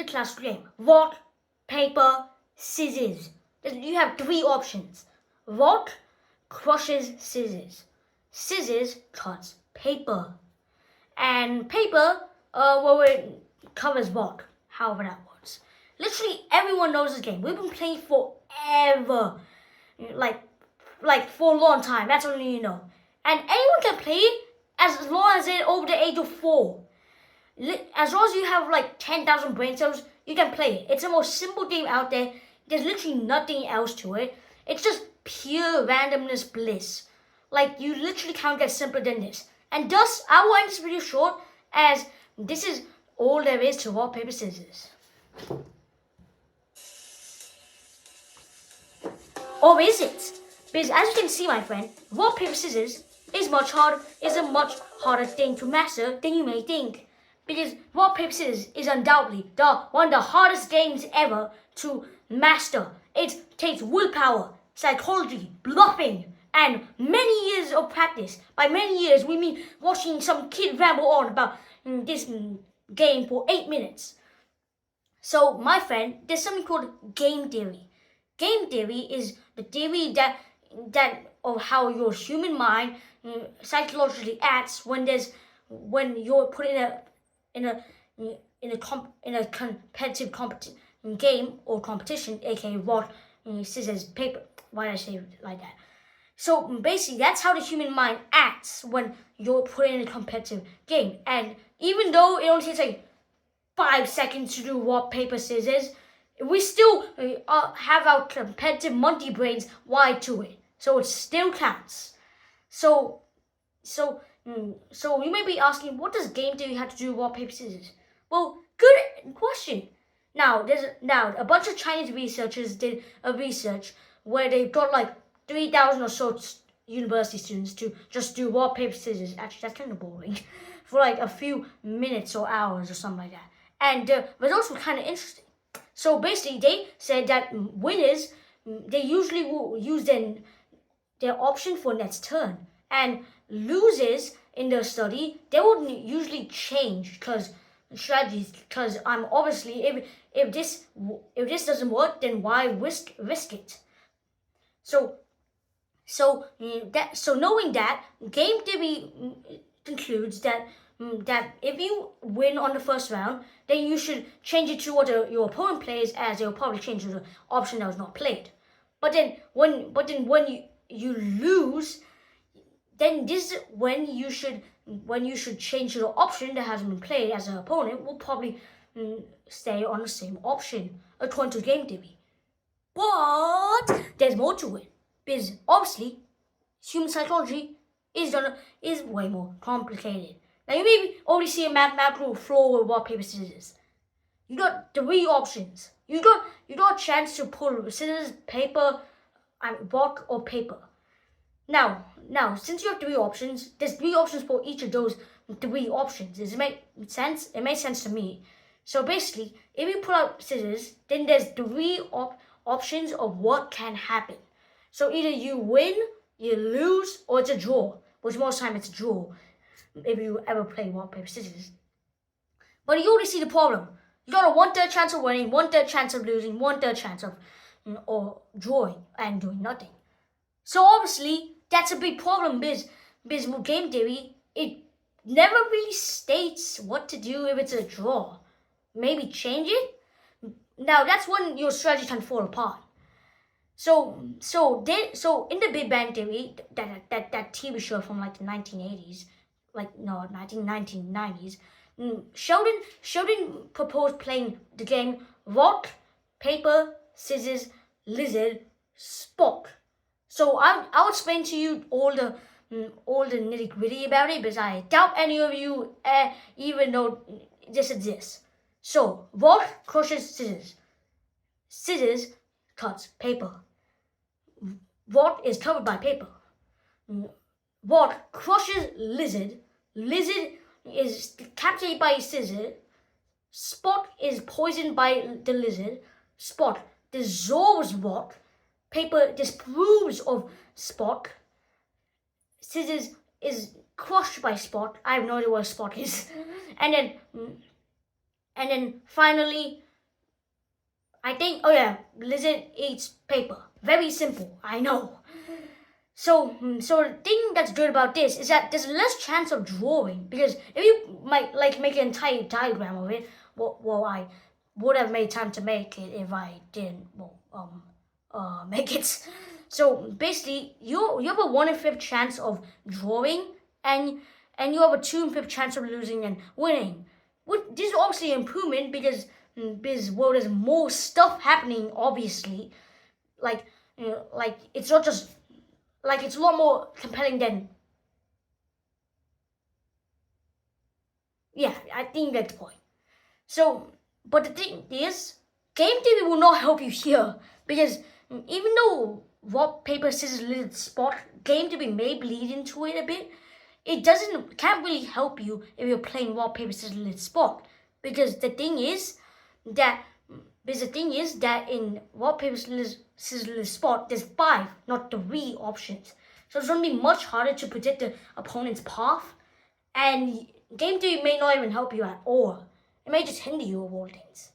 the classic game. Rock, paper, scissors. You have three options. Rock crushes scissors. Scissors cuts paper. And paper, it covers rock. However that works. Literally everyone knows this game. We've been playing forever. Like for a long time. That's only you know. And anyone can play it as long as they're over the age of 4. As long as you have like 10,000 brain cells, you can play it. It's the most simple game out there. There's literally nothing else to it. It's just pure randomness bliss. Like, you literally can't get simpler than this. And thus, I will end this video short, as this is all there is to rock, paper, scissors. Or is it? Because as you can see, my friend, rock, paper, scissors is a much harder thing to master than you may think. Because rock, paper, scissors is undoubtedly one of the hardest games ever to master. It takes willpower, psychology, bluffing, and many years of practice. By many years, we mean watching some kid ramble on about this game for 8 minutes. So, my friend, there's something called game theory. Game theory is the theory that of how your human mind psychologically acts when you're put in a competitive game or competition, aka rock, scissors, paper. Why did I say it like that? So basically, that's how the human mind acts when you're put in a competitive game. And even though it only takes like 5 seconds to do rock, paper, scissors, we still have our competitive monkey brains wired to it. So it still counts. So you may be asking, what does game theory have to do with rock, paper, scissors? Well, good question. Now a bunch of Chinese researchers did a research where they got like 3,000 or so university students to just do rock, paper, scissors. Actually, that's kind of boring. For like a few minutes or hours or something like that. And the results were kind of interesting. So basically, they said that winners, they usually will use their option for next turn. And losers in the study, they would usually change strategies, because obviously if this doesn't work, then why risk it? So knowing that, game theory concludes that if you win on the first round, then you should change it to what your opponent plays, as they'll probably change to the option that was not played. But then when you lose, then this is when you should change to the option that hasn't been played, as an opponent will probably stay on the same option according to game theory. But there's more to it, because obviously human psychology is way more complicated. Now you may already see a mathematical flaw with rock, paper, scissors. You got 3 options. You got a chance to pull scissors, paper, rock, or paper. Now, since you have 3 options, there's 3 options for each of those 3 options. Does it make sense? It makes sense to me. So basically, if you pull out scissors, then there's 3 options of what can happen. So either you win, you lose, or it's a draw. Which most time it's a draw, if you ever play rock, paper, scissors. But you already see the problem. You got a 1/3 chance of winning, 1/3 chance of losing, 1/3 chance of or drawing and doing nothing. So obviously, that's a big problem, because with game theory, it never really states what to do if it's a draw. Maybe change it? Now, that's when your strategy can fall apart. So in the Big Bang Theory, that TV show from like the 1980s, 1990s, Sheldon proposed playing the game rock, paper, scissors, lizard, Spock. So I'll explain to you all the nitty-gritty about it, because I doubt any of you even know this exists. So rock crushes scissors. Scissors cuts paper. Rock is covered by paper. Rock crushes lizard. Lizard is captured by scissors. Spock is poisoned by the lizard. Spock dissolves rock. Paper disproves of Spock. Scissors is crushed by Spock. I have no idea what Spock is. And then finally, I think, oh yeah, lizard eats paper. Very simple, I know. So the thing that's good about this is that there's less chance of drawing, because if you might like make an entire diagram of it, well I would have made time to make it if I didn't make it. So basically, you have a 1/5 chance of drawing, and you have a 2/5 chance of losing and winning. This is obviously an improvement because well, there's more stuff happening. Obviously, like it's not just like it's a lot more compelling than. Yeah, I think you get the point. So, but the thing is, game theory will not help you here, because even though rock paper scissors lizard spot game theory may bleed into it a bit, it can't really help you if you're playing rock paper scissors lizard spot, because the thing is that in rock paper scissors lizard spot there's 5, not 3 options. So it's going to be much harder to predict the opponent's path, and game theory may not even help you at all. It may just hinder you of all things.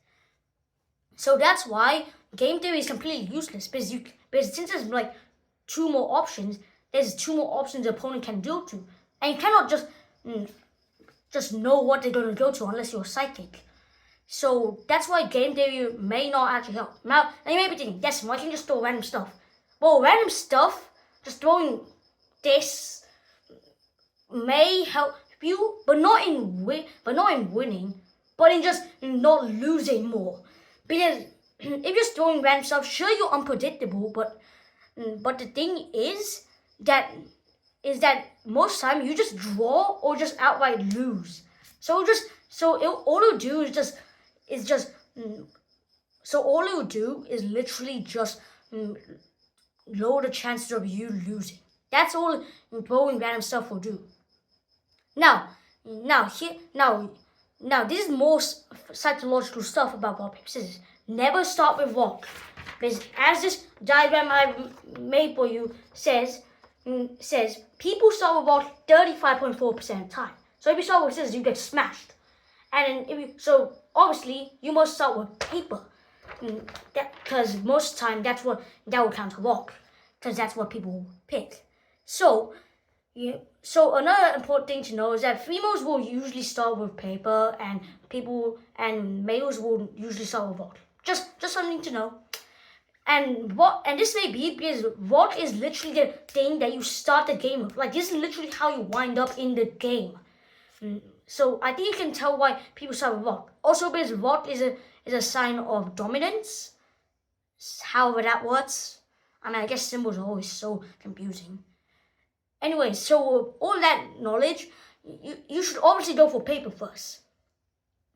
So that's why game theory is completely useless, because since there's like 2 more options, there's 2 more options the opponent can go to, and you cannot just know what they're going to go to unless you're psychic. So that's why game theory may not actually help. Now you may be thinking, yes, why can't you just throw random stuff? Well, random stuff, just throwing this may help you, but not in winning, but in just not losing more. Because if you're just throwing random stuff, sure, you're unpredictable, but the thing is that most time you just draw or just outright lose. So all it'll do is literally just lower the chances of you losing. That's all throwing random stuff will do. Now, this is more psychological stuff about rock, paper, scissors. Never start with rock, because as this diagram I made for you says, people start with rock 35.4% of the time. So if you start with scissors, you get smashed. And so obviously you must start with paper, because most of the time that will count to rock, because that's what people pick. So another important thing to know is that females will usually start with paper, and males will usually start with rock. Just something to know. And this may be because rock is literally the thing that you start the game with. Like, this is literally how you wind up in the game. So I think you can tell why people start with rock. Also, because rock is a sign of dominance. However that works. I mean, I guess symbols are always so confusing. Anyway, so with all that knowledge, you should obviously go for paper first.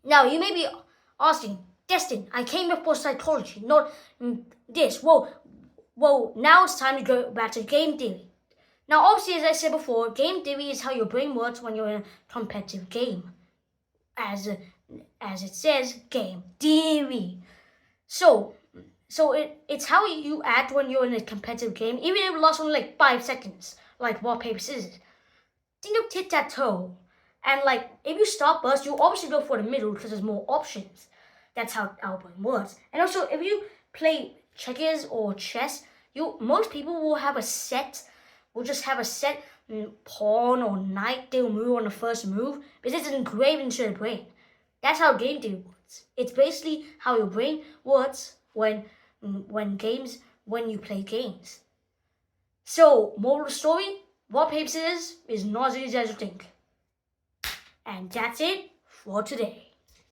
Now, you may be asking, Destin, I came here for psychology, not this. Well, now it's time to go back to game theory. Now, obviously, as I said before, game theory is how your brain works when you're in a competitive game. As it says, game theory. So it's how you act when you're in a competitive game, even if it lasts only like 5 seconds, like rock, paper, scissors. Think of tic-tac-toe. And like, if you start first, you obviously go for the middle because there's more options. That's how our brain works. And also, if you play checkers or chess, most people will have a set. Will just have a set pawn or knight they'll move on the first move, because it's engraved into their brain. That's how game theory works. It's basically how your brain works when you play games. So, moral of the story: rock, paper, scissors is not as easy as you think. And that's it for today.